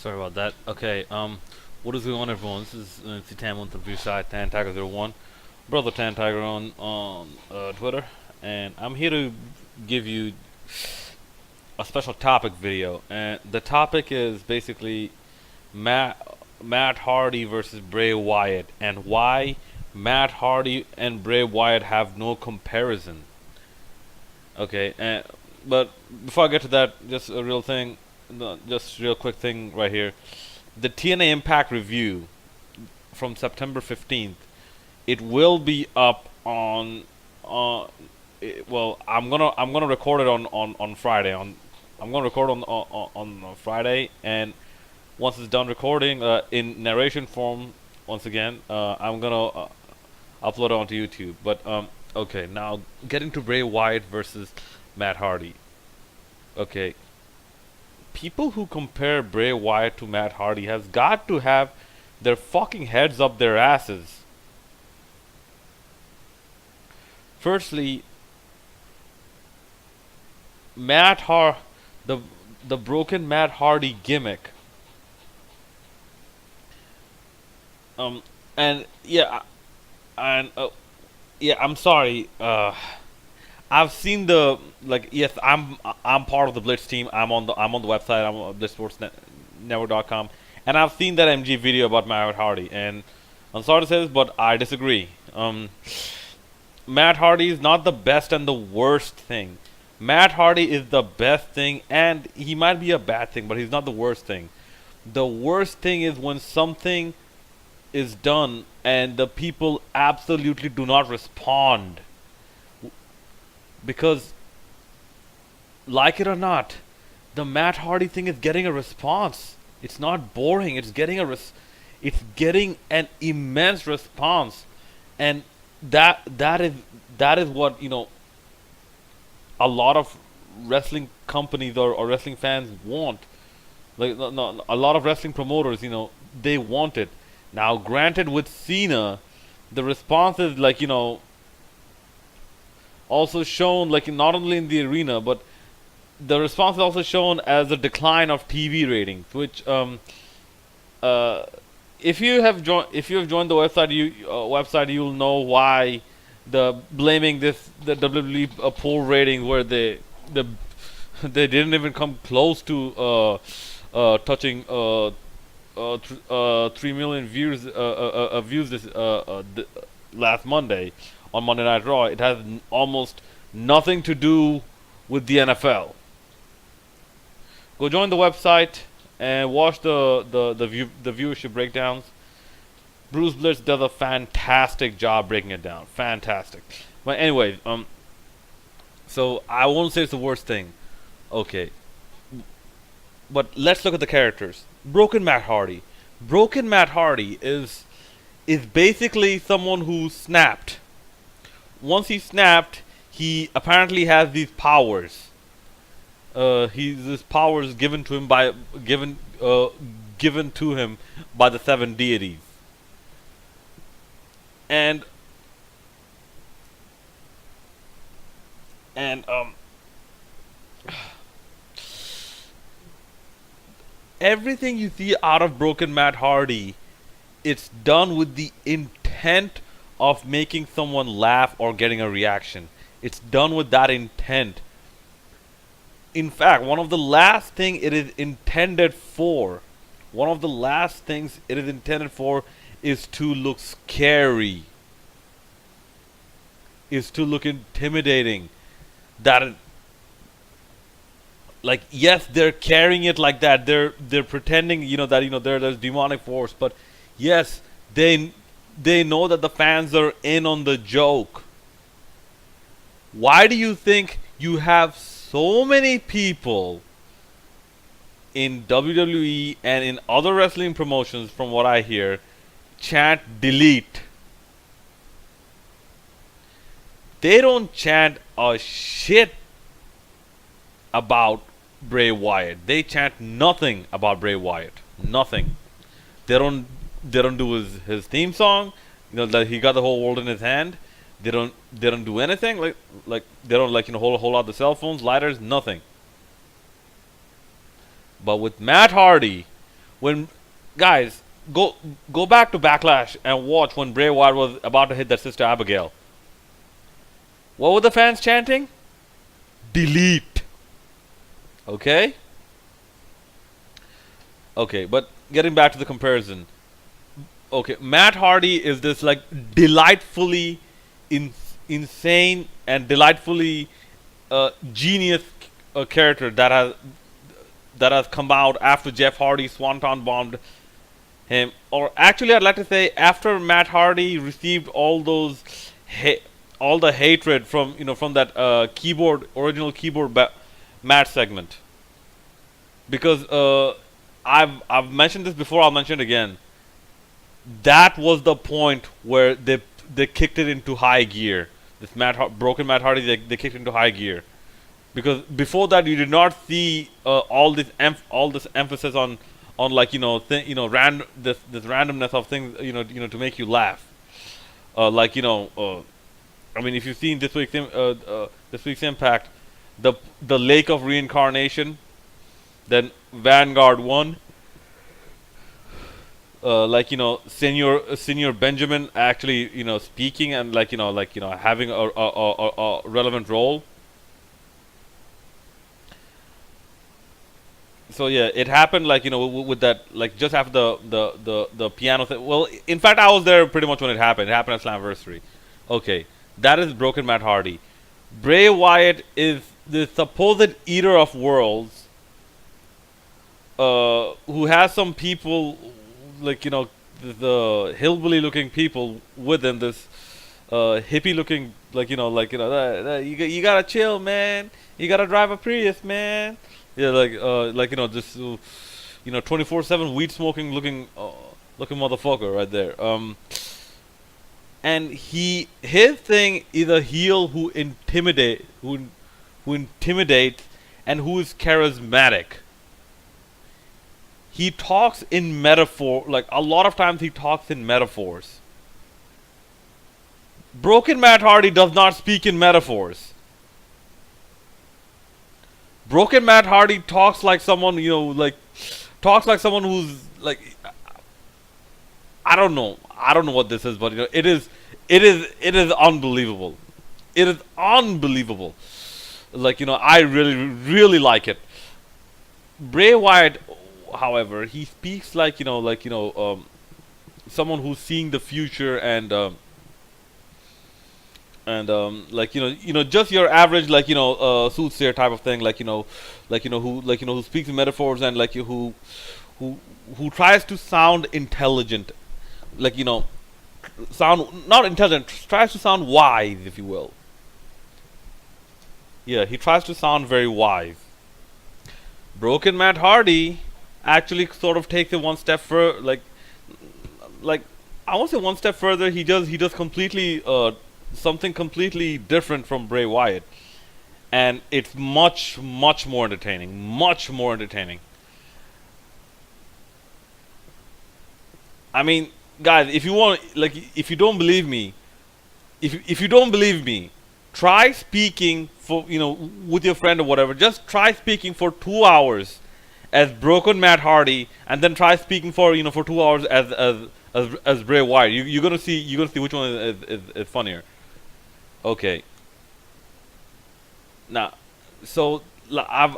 Sorry about that. Okay, what is going on, everyone? This is the Tamil Review side, Tan Tiger 01, brother Tan Tiger on Twitter, and I'm here to give you a special topic video. And the topic is basically Matt Hardy versus Bray Wyatt, and why Matt Hardy and Bray Wyatt have no comparison. Okay, but before I get to that, just a real thing, just real quick thing right here. The TNA Impact review from September 15th. It will be up on well, I'm gonna record it on Friday. I'm gonna record on Friday, and once it's done recording in narration form, once again, I'm gonna upload it onto YouTube. But okay, now getting to Bray Wyatt versus Matt Hardy. Okay, people who compare Bray Wyatt to Matt Hardy has got to have their fucking heads up their asses. Firstly, Matt Har the the broken Matt Hardy gimmick. Um and yeah, and yeah, I'm sorry. I've seen the, like, yes, I'm part of the Blitz team. I'm on the website. I'm on BlitzSportsNetwork.com, and I've seen that MG video about Matt Hardy. And I'm sorry to say this, but I disagree. Matt Hardy is not the best and the worst thing. Matt Hardy is the best thing, and he might be a bad thing, but he's not the worst thing. The worst thing is when something is done and the people absolutely do not respond. Because, like it or not, the Matt Hardy thing is getting a response. It's not boring. It's getting it's getting an immense response, and that is what, a lot of wrestling companies or wrestling fans want. Like, no, a lot of wrestling promoters, they want it. Now, granted, with Cena, the response is, like, also shown, like, not only in the arena, but the response is also shown as a decline of TV ratings. Which, uh, if you have joined the website, you'll know why the blaming the WWE poor rating, where the they didn't even come close to touching 3 million views this last Monday on Monday Night Raw. It has almost nothing to do with the NFL. Go join the website and watch the viewership breakdowns. Bruce Blitz does a fantastic job breaking it down. Fantastic. But anyways, so I won't say it's the worst thing. Okay. But let's look at the characters. Broken Matt Hardy. Broken Matt Hardy is basically someone who snapped. Once he snapped, he apparently has these powers. His powers given to him given to him by the seven deities. And and everything you see out of Broken Matt Hardy, it's done with the intent of making someone laugh or getting a reaction. It's done with that intent. In fact, one of the last things it is intended for, is to look scary, is to look intimidating. That, like, yes, they're carrying it like that. They're pretending, that, there's demonic force, but yes, they know that the fans are in on the joke. Why do you think you have so many people in WWE and in other wrestling promotions, from what I hear, chant delete? They don't chant a shit about Bray Wyatt. They chant nothing about Bray Wyatt. Nothing. They don't do his theme song. That he got the whole world in his hand. They don't do anything. Like they don't, like, hold out the cell phones, lighters, nothing. But with Matt Hardy, When guys go back to Backlash and watch when Bray Wyatt was about to hit that Sister Abigail. What were the fans chanting? Delete. Okay? Okay, but getting back to the comparison. Okay, Matt Hardy is this like delightfully insane and delightfully genius character that has come out after Jeff Hardy swanton bombed him, or actually I'd like to say after Matt Hardy received all those all the hatred from from that original keyboard match segment. Because I've mentioned this before, I'll mention it again. That was the point where they kicked it into high gear. This broken Matt Hardy, they kicked into high gear. Because before that, you did not see all this emphasis on like this randomness of things to make you laugh. Like I mean, if you've seen this week's Impact, the Lake of Reincarnation, then Vanguard won. Like Senior Benjamin actually speaking and having a relevant role. So yeah, it happened with that, like just after the piano thing. Well, in fact, I was there pretty much when it happened. It happened at Slammiversary. Okay, that is broken Matt Hardy. Bray Wyatt is the supposed eater of worlds, who has some people the hillbilly looking people within this hippie looking you gotta chill, man. You gotta drive a Prius, man. Yeah, this 24/7 weed smoking looking motherfucker right there. And his thing is a heel who intimidates and who is charismatic. He talks in metaphor, like a lot of times he talks in metaphors. Broken Matt Hardy does not speak in metaphors. Broken Matt Hardy talks like someone, talks like someone who's like, I don't know what this is, but it is unbelievable. It is unbelievable. I really like it. Bray Wyatt, however, he speaks like someone who's seeing the future and just your average soothsayer type of thing, who speaks in metaphors and who tries to sound intelligent, sound not intelligent, tries to sound wise, if you will. Yeah, he tries to sound very wise. Broken Matt Hardy actually sort of takes it one step further, I won't say one step further. He does completely something completely different from Bray Wyatt, and it's much more entertaining. Much more entertaining. I mean, guys, if you don't believe me, if you don't believe me, try speaking for with your friend or whatever. Just try speaking for 2 hours as broken Matt Hardy, and then try speaking for for 2 hours as Bray Wyatt. You're gonna see which one is funnier. Okay. Now, so I've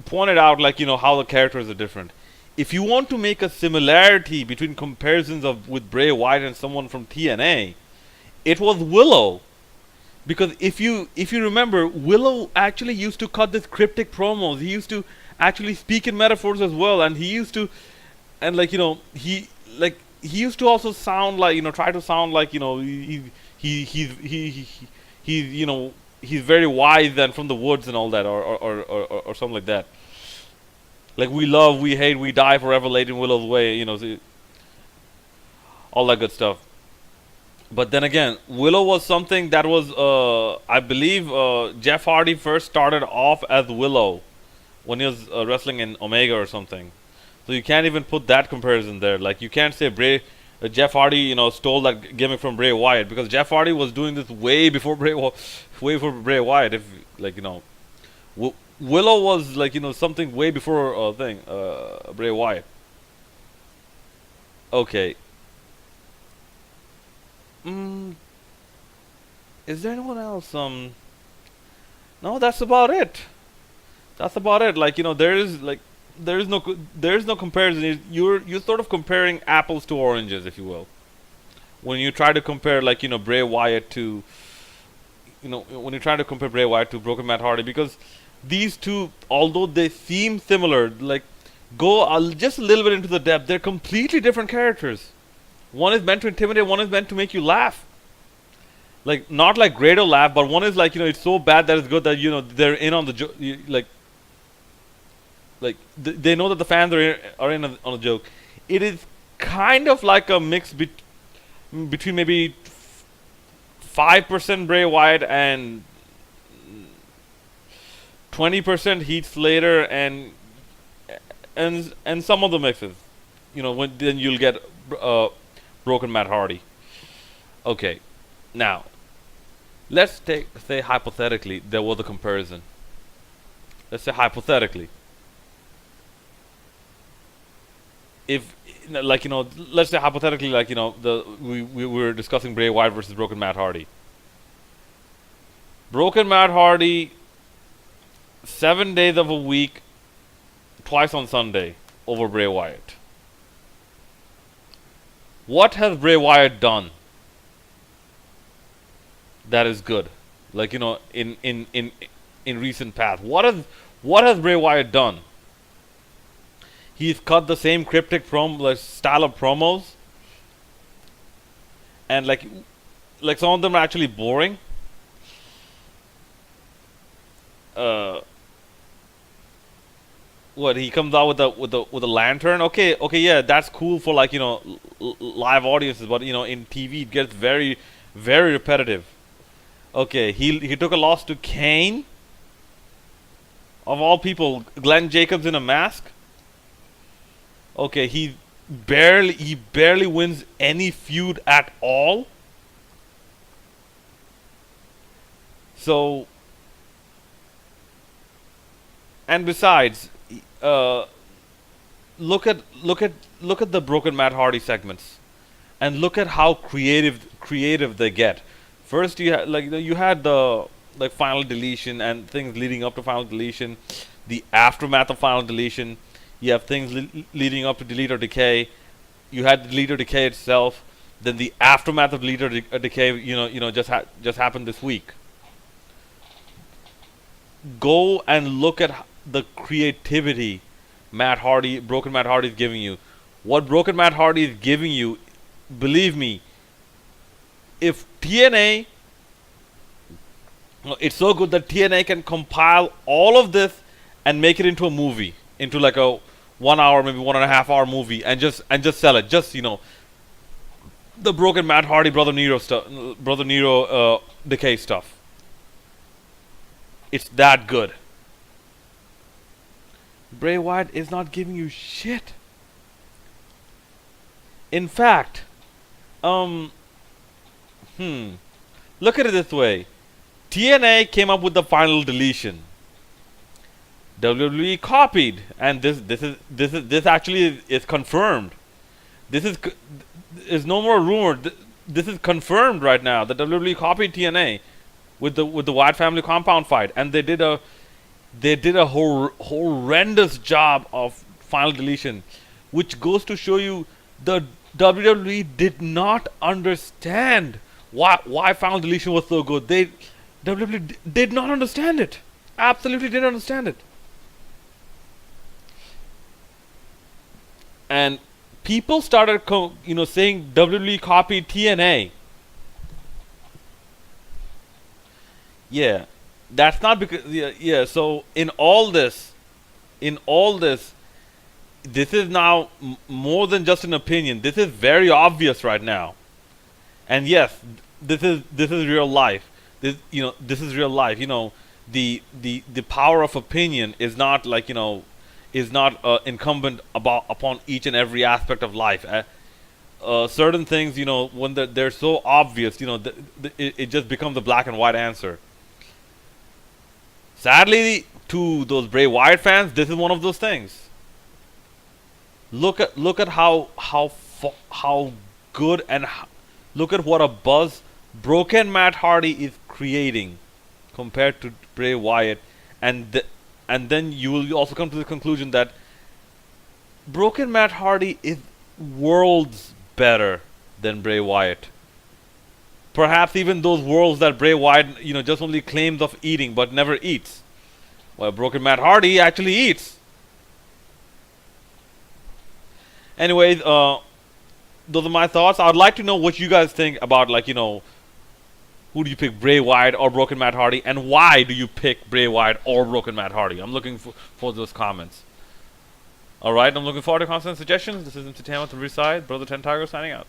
pointed out how the characters are different. If you want to make a similarity between comparisons with Bray Wyatt and someone from TNA, it was Willow. Because if you remember, Willow actually used to cut this cryptic promos. He used to actually speak in metaphors as well, and he used to, and he used to also sound try to sound he's very wise and from the woods and all that, or something like that. Like, we love, we hate, we die forever, laid in Willow's way, all that good stuff. But then again, Willow was something that was, I believe, Jeff Hardy first started off as Willow when he was wrestling in Omega or something. So you can't even put that comparison there. Like, you can't say Jeff Hardy, stole that gimmick from Bray Wyatt, because Jeff Hardy was doing this way before Bray Wyatt. If Willow was like something way before thing Bray Wyatt. Okay. Mm, is there anyone else? No, that's about it. That's about it. Like there is no comparison. You're sort of comparing apples to oranges, if you will. When you try to compare like Bray Wyatt to when you try to compare Bray Wyatt to Broken Matt Hardy, because these two, although they seem similar, like go just a little bit into the depth, they're completely different characters. One is meant to intimidate, one is meant to make you laugh. Like not like Grado laugh, but one is like it's so bad that it's good that they're in on the joke. They know that the fans are in on the joke. It is kind of like a mix between maybe 5% Bray Wyatt and 20% Heath Slater and some of the mixes. Then you'll get Broken Matt Hardy. Okay, now let's say hypothetically there was a comparison. Let's say hypothetically, if let's say hypothetically, like we were discussing Bray Wyatt versus Broken Matt Hardy. Broken Matt Hardy, 7 days of a week, twice on Sunday over Bray Wyatt. What has Bray Wyatt done that is good? Like in recent past, what has Bray Wyatt done? He's cut the same cryptic style of promos, and like some of them are actually boring. What he comes out with a lantern? Okay, yeah, that's cool for like live audiences, but in TV it gets very, very repetitive. Okay, he took a loss to Kane, of all people, Glenn Jacobs in a mask. Okay, he barely wins any feud at all. So, and besides, look at the Broken Matt Hardy segments, and look at how creative they get. First, you had the final deletion and things leading up to final deletion, the aftermath of final deletion. You have things leading up to Delete or Decay. You had Delete or Decay itself. Then the aftermath of Delete or Decay, just happened this week. Go and look at the creativity Broken Matt Hardy is giving you. What Broken Matt Hardy is giving you, believe me, if TNA, it's so good that TNA can compile all of this and make it into a movie, into like a 1 hour, maybe 1.5 hour movie, and just sell it. Just the Broken Matt Hardy Brother Nero stuff, Brother Nero Decay stuff. It's that good. Bray Wyatt is not giving you shit. In fact, look at it this way. TNA came up with the final deletion. WWE copied, and this actually is confirmed. This is no more rumor. This is confirmed right now that WWE copied TNA with the Wyatt family compound fight, and they did a horrendous job of final deletion, which goes to show you the WWE did not understand why final deletion was so good. WWE did not understand it. Absolutely didn't understand it. And people started saying WWE copied TNA. Yeah, that's not because yeah. So in all this, this is now more than just an opinion. This is very obvious right now. And yes, this is real life. This is real life. The power of opinion is not incumbent upon each and every aspect of life. Certain things, when they're so obvious, it just becomes a black and white answer. Sadly, to those Bray Wyatt fans, this is one of those things. Look at how good and look at what a buzz Broken Matt Hardy is creating compared to Bray Wyatt, and then you will also come to the conclusion that Broken Matt Hardy is worlds better than Bray Wyatt. Perhaps even those worlds that Bray Wyatt, just only claims of eating but never eats. Well, Broken Matt Hardy actually eats. Anyways, those are my thoughts. I'd like to know what you guys think about, who do you pick, Bray Wyatt or Broken Matt Hardy, and why do you pick Bray Wyatt or Broken Matt Hardy? I'm looking for those comments. Alright, I'm looking forward to constant suggestions. This is MC Tam with the Riverside, Brother 10 Tiger signing out.